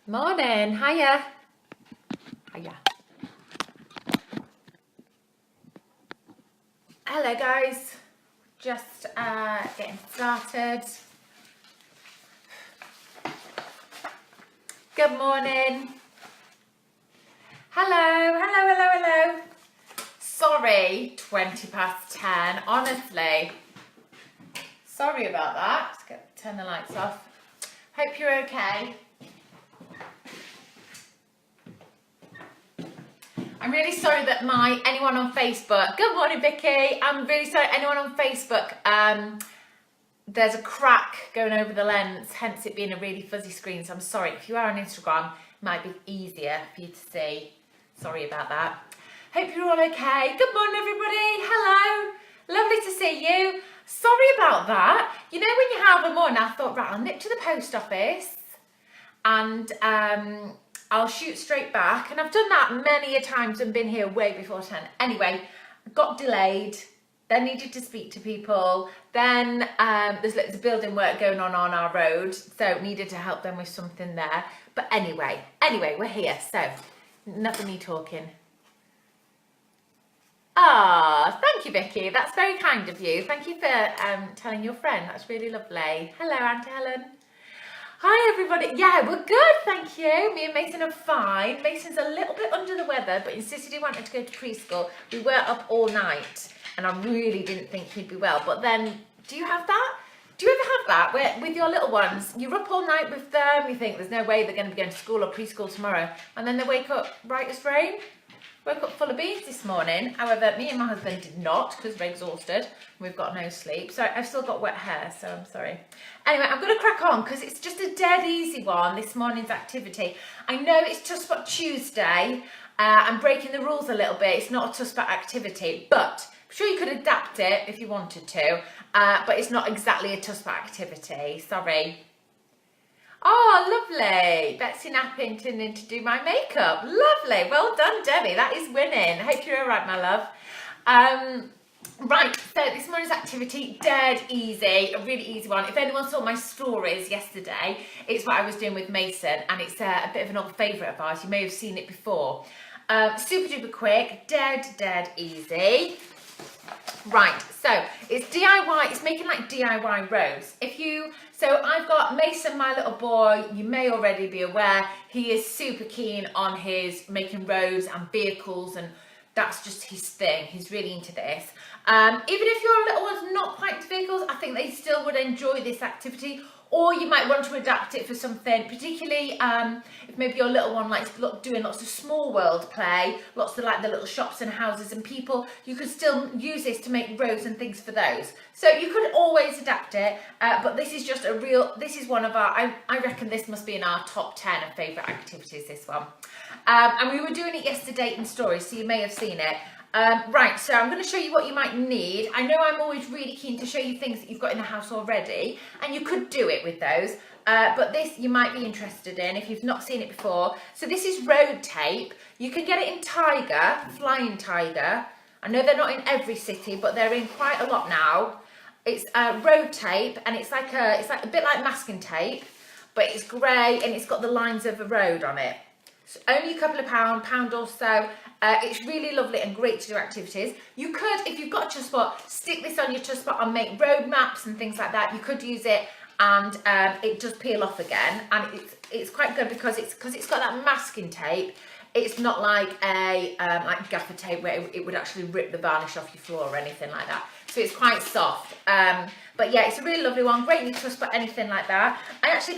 Morning, hiya. Hiya. Hello guys, just getting started. Good morning. Hello. Sorry, 20 past 10, honestly. Sorry about that. Let's turn the lights off. Hope you're okay. I'm really sorry that anyone on Facebook, good morning Vicky, I'm really sorry anyone on Facebook, there's a crack going over the lens, hence it being a really fuzzy screen, so I'm sorry. If you are on Instagram, it might be easier for you to see. Sorry about that. Hope you're all okay. Good morning everybody, hello, lovely to see you. Sorry about that. You know when you have a morning, I thought, right, I'll nip to the post office and I'll shoot straight back, and I've done that many a times and been here way before 10. Anyway, got delayed, then needed to speak to people, then there's lots of building work going on our road, so needed to help them with something there. But anyway, we're here, so enough of me talking. Ah, thank you, Vicky. That's very kind of you. Thank you for telling your friend. That's really lovely. Hello, Auntie Helen. Hi everybody. Yeah, we're good, thank you. Me and Mason are fine. Mason's a little bit under the weather, but insisted he wanted to go to preschool. We were up all night and I really didn't think he'd be well. But then, do you have that? Do you ever have that where with your little ones, you're up all night with them, you think there's no way they're going to be going to school or preschool tomorrow, and then they wake up bright as rain? Woke up full of beans this morning. However, me and my husband did not because we're exhausted. We've got no sleep. So I've still got wet hair, so I'm sorry. Anyway, I'm going to crack on because it's just a dead easy one, this morning's activity. I know it's Tuss Spot Tuesday. I'm breaking the rules a little bit. It's not a Tuss Spot activity, but I'm sure you could adapt it if you wanted to. But it's not exactly a Tuss Spot activity. Sorry. Oh, lovely. Betsy Nappington in to do my makeup. Lovely. Well done, Debbie. That is winning. Hope you're all right, my love. Right, so this morning's activity, dead easy, a really easy one. If anyone saw my stories yesterday, it's what I was doing with Mason, and it's a bit of an old favourite of ours. You may have seen it before. Super duper quick, dead easy. Right, so it's DIY, it's making like DIY roads. So I've got Mason, my little boy, you may already be aware, he is super keen on his making roads and vehicles, and that's just his thing. He's really into this. Even if your little one's not quite into vehicles, I think they still would enjoy this activity. Or you might want to adapt it for something, particularly if maybe your little one likes doing lots of small world play, lots of like the little shops and houses and people. You could still use this to make roads and things for those. So you could always adapt it, but this is just this is one of our, I reckon this must be in our top 10 of favourite activities, this one. And we were doing it yesterday in stories, so you may have seen it. Right, so I'm going to show you what you might need. I know I'm always really keen to show you things that you've got in the house already, and you could do it with those, but this you might be interested in if you've not seen it before. So this is road tape. You can get it in Tiger, Flying Tiger. I know they're not in every city, but they're in quite a lot now. It's road tape, and it's like a bit like masking tape, but it's grey and it's got the lines of a road on it. It's only a couple of pound or so. It's really lovely and great to do activities. You could, if you've got a Tuss Spot, stick this on your Tuss Spot and make road maps and things like that. You could use it, and it does peel off again, and it's quite good because it's got that masking tape. It's not like a like gaffer tape where it would actually rip the varnish off your floor or anything like that. So it's quite soft. But yeah, it's a really lovely one. Great in your Tuss Spot, anything like that.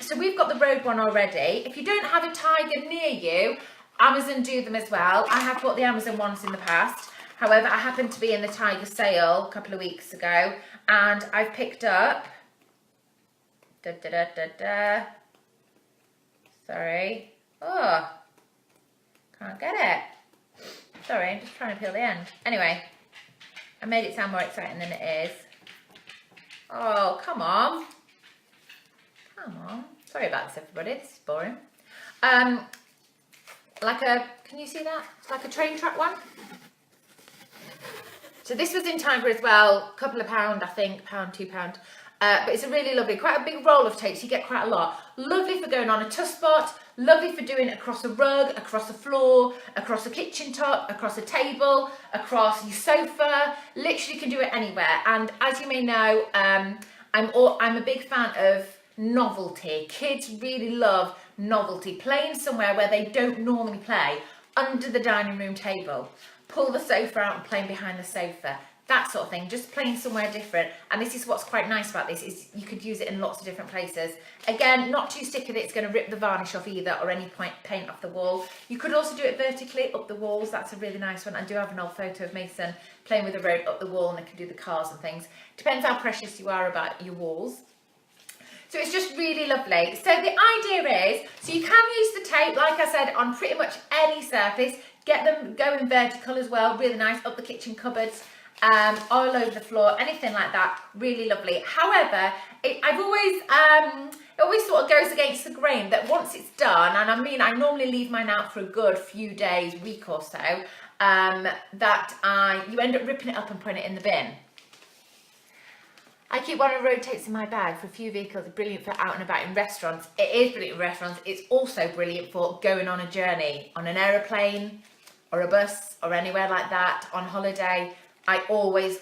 So we've got the road one already. If you don't have a Tiger near you, Amazon do them as well. I have bought the Amazon ones in the past. However, I happened to be in the Tiger sale a couple of weeks ago, and I've picked up sorry. Oh, can't get it. Sorry, I'm just trying to peel the end. Anyway, I made it sound more exciting than it is. Oh, come on. Sorry about this, everybody. This is boring. Can you see that? It's like a train track one. So this was in Tiger as well, a couple of pound, I think, £1, £2. But it's a really lovely, quite a big roll of tapes. You get quite a lot. Lovely for going on a Tuss Spot, Lovely for doing across a rug, across a floor, across a kitchen top, across a table, across your sofa. Literally can do it anywhere. And as you may know, I'm a big fan of novelty. Kids really love novelty. Playing somewhere where they don't normally play, under the dining room table. Pull the sofa out and playing behind the sofa. That sort of thing, just playing somewhere different. And this is what's quite nice about this, is you could use it in lots of different places. Again, not too sticky that it's going to rip the varnish off either, or any paint off the wall. You could also do it vertically up the walls. That's a really nice one. I do have an old photo of Mason playing with the road up the wall, and they can do the cars and things. Depends how precious you are about your walls. So it's just really lovely. So the idea is, so you can use the tape, like I said, on pretty much any surface. Get them going vertical as well, really nice, up the kitchen cupboards. All over the floor, anything like that, really lovely. However, it always sort of goes against the grain that once it's done, and I mean, I normally leave mine out for a good few days, week or so, you end up ripping it up and putting it in the bin. I keep one of the road tapes in my bag for a few vehicles. It's brilliant for out and about in restaurants. It is brilliant in restaurants. It's also brilliant for going on a journey, on an aeroplane or a bus or anywhere like that, on holiday. I always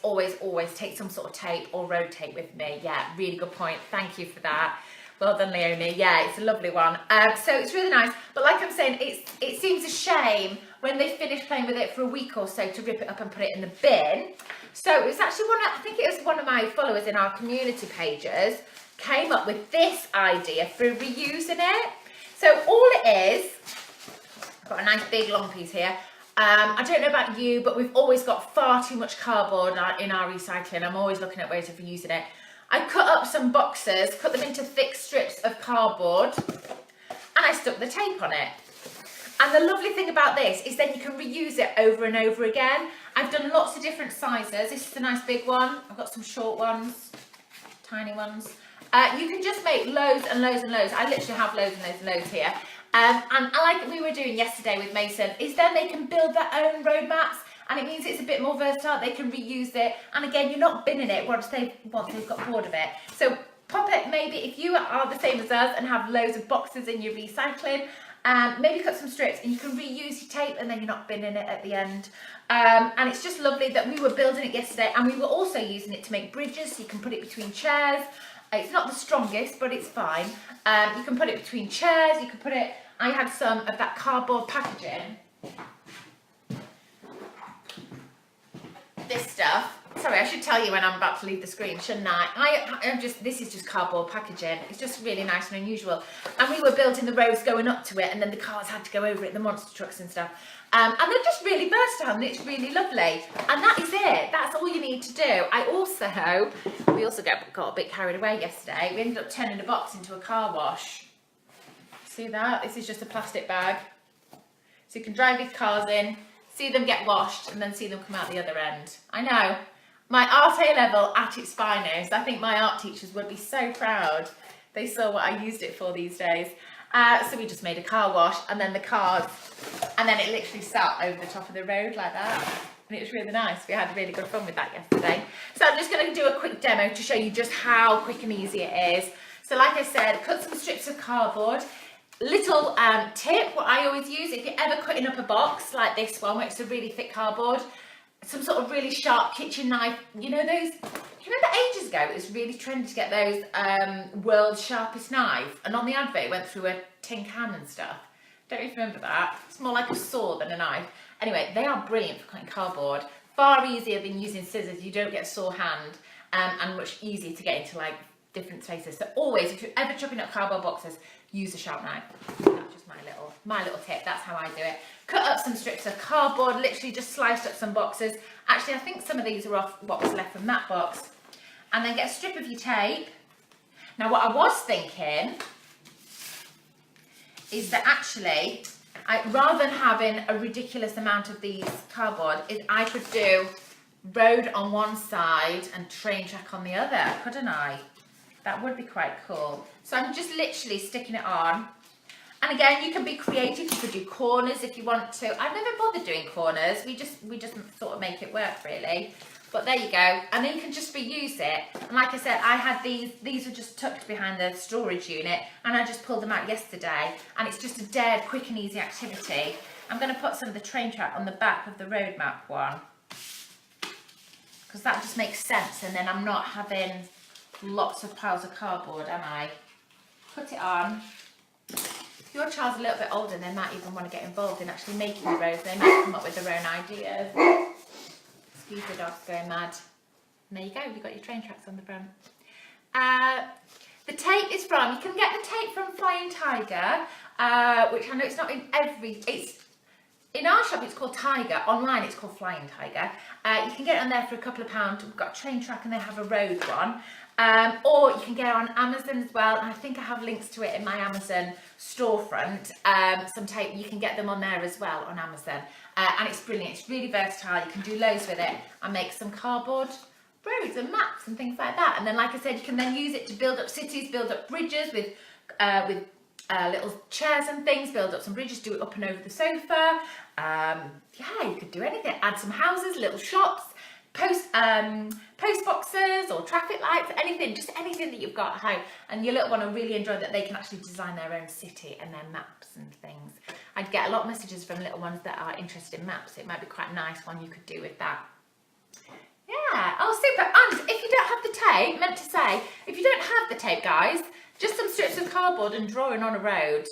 take some sort of tape or road tape with me. Yeah, really good point. Thank you for that. Well done, Leonie. Yeah, it's a lovely one. So it's really nice. But like I'm saying, it seems a shame when they finish playing with it for a week or so to rip it up and put it in the bin. So it was actually I think it was one of my followers in our community pages came up with this idea for reusing it. So all it is, I've got a nice big long piece here. I don't know about you, but we've always got far too much cardboard in our recycling. I'm always looking at ways of reusing it. I cut up some boxes, cut them into thick strips of cardboard, and I stuck the tape on it. And the lovely thing about this is then you can reuse it over and over again. I've done lots of different sizes. This is a nice big one. I've got some short ones, tiny ones. You can just make loads and loads and loads. I literally have loads and loads and loads here. And like we were doing yesterday with Mason, is then they can build their own road maps, and it means it's a bit more versatile. They can reuse it, and again, you're not binning it once they've got bored of it. So pop it, maybe if you are the same as us and have loads of boxes in your recycling, maybe cut some strips and you can reuse your tape, and then you're not binning it at the end. And it's just lovely that we were building it yesterday, and we were also using it to make bridges, so you can put it between chairs. It's not the strongest, but it's fine. You can put it between chairs, you can put it, I had some of that cardboard packaging. This stuff. Sorry, I should tell you when I'm about to leave the screen, shouldn't I? This is just cardboard packaging. It's just really nice and unusual. And we were building the roads going up to it, and then the cars had to go over it, the monster trucks and stuff. And they're just really versatile, and it's really lovely. And that is it. That's all you need to do. We also got a bit carried away yesterday. We ended up turning the box into a car wash. See that? This is just a plastic bag. So you can drive these cars in, see them get washed, and then see them come out the other end. I know. My art A level at its finest. I think my art teachers would be so proud. They saw what I used it for these days. So we just made a car wash, and then the cars, and then it literally sat over the top of the road like that. And it was really nice. We had really good fun with that yesterday. So I'm just going to do a quick demo to show you just how quick and easy it is. So like I said, cut some strips of cardboard. Little tip, what I always use, if you're ever cutting up a box like this one, where it's a really thick cardboard, some sort of really sharp kitchen knife, you know those, you remember ages ago it was really trendy to get those world's sharpest knife, and on the advert it went through a tin can and stuff. Don't you remember that? It's more like a saw than a knife. Anyway, they are brilliant for cutting cardboard. Far easier than using scissors. You don't get a sore hand, and much easier to get into like different spaces. So always, if you're ever chopping up cardboard boxes, use a sharp knife. That's just my little tip. That's how I do it. Cut up some strips of cardboard, literally just sliced up some boxes. Actually, I think some of these are off what was left from that box. And then get a strip of your tape. Now, what I was thinking is that actually, rather than having a ridiculous amount of these cardboard, is I could do road on one side and train track on the other, couldn't I? That would be quite cool. So I'm just literally sticking it on. And again, you can be creative. You could do corners if you want to. I've never bothered doing corners. We just sort of make it work, really. But there you go, and then you can just reuse it. And like I said, I had these were just tucked behind the storage unit, and I just pulled them out yesterday, and it's just a dead quick and easy activity. I'm going to put some of the train track on the back of the road map one, because that just makes sense, and then I'm not having lots of piles of cardboard, am I? Put it on. If your child's a little bit older, they might even want to get involved in actually making the roads. They might come up with their own ideas. Excuse the dog's going mad. And there you go, you've got your train tracks on the front. The tape is from, you can get the tape from Flying Tiger, which I know it's not in in our shop it's called Tiger, online it's called Flying Tiger. You can get it on there for a couple of £. We've got a train track and they have a road one. Or you can get it on Amazon as well, and I think I have links to it in my Amazon storefront. Some tape, you can get them on there as well on Amazon. And it's brilliant, it's really versatile, you can do loads with it and make some cardboard roads and maps and things like that. And then like I said, you can then use it to build up cities, build up bridges with little chairs and things, build up some bridges, do it up and over the sofa. Yeah, you could do anything, add some houses, little shops, post boxes or traffic lights, anything, just anything that you've got at home. And your little one will really enjoy that they can actually design their own city and their maps and things. I'd get a lot of messages from little ones that are interested in maps. It might be quite a nice one you could do with that. Yeah, oh super. And if you don't have the tape, meant to say, if you don't have the tape, guys, just some strips of cardboard and drawing on a road,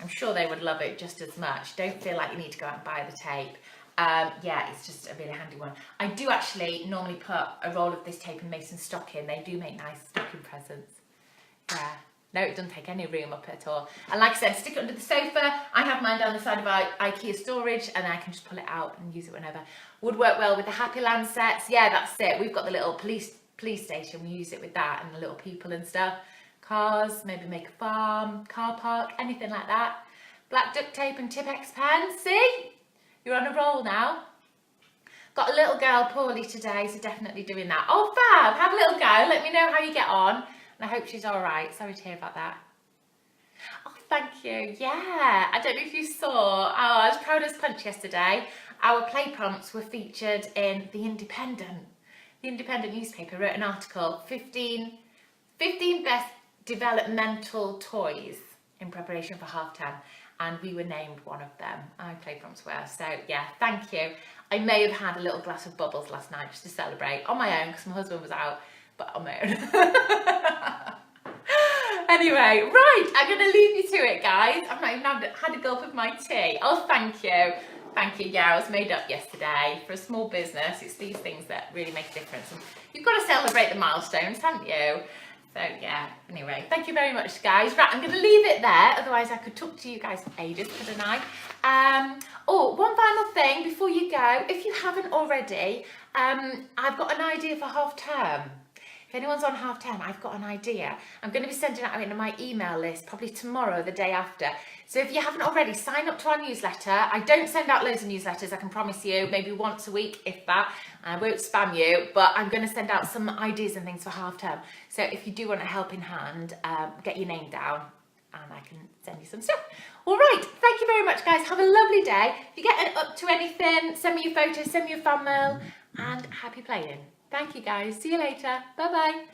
I'm sure they would love it just as much. Don't feel like you need to go out and buy the tape. Yeah, it's just a really handy one. I do actually normally put a roll of this tape in Mason's stocking. They do make nice stocking presents. Yeah, no, it doesn't take any room up at all. And like I said, stick it under the sofa. I have mine down the side of our IKEA storage, and I can just pull it out and use it whenever. Would work well with the Happy Land sets. Yeah, that's it. We've got the little police station. We use it with that and the little people and stuff. Cars, maybe make a farm, car park, anything like that. Black duct tape and Tipp-Ex pens. See? You're on a roll now. Got a little girl poorly today, so definitely doing that. Oh, fab, have a little go. Let me know how you get on. And I hope she's all right. Sorry to hear about that. Oh, thank you. Yeah, I don't know if you saw. Oh, I was proud as punch yesterday. Our play prompts were featured in The Independent. The Independent newspaper wrote an article, 15 best developmental toys in preparation for half term. And we were named one of them. Our play prompts were. So yeah, thank you. I may have had a little glass of bubbles last night just to celebrate on my own because my husband was out, but on my own. Anyway, right, I'm going to leave you to it, guys. I've not even had a gulp of my tea. Oh, thank you. Thank you. Yeah, I was made up yesterday. For a small business, it's these things that really make a difference. And you've got to celebrate the milestones, haven't you? So yeah, anyway, thank you very much, guys. Right, I'm going to leave it there, otherwise I could talk to you guys for ages, couldn't I? Oh, one final thing before you go. If you haven't already, I've got an idea for half term. If anyone's on half term, I've got an idea. I'm going to be sending it out into my email list probably tomorrow or the day after. So if you haven't already, sign up to our newsletter. I don't send out loads of newsletters, I can promise you, maybe once a week, if that. I won't spam you, but I'm going to send out some ideas and things for half term. So if you do want a helping hand, get your name down and I can send you some stuff. All right, thank you very much, guys. Have a lovely day. If you get up to anything, send me your photos, send me your fan mail, and happy playing. Thank you, guys. See you later. Bye-bye.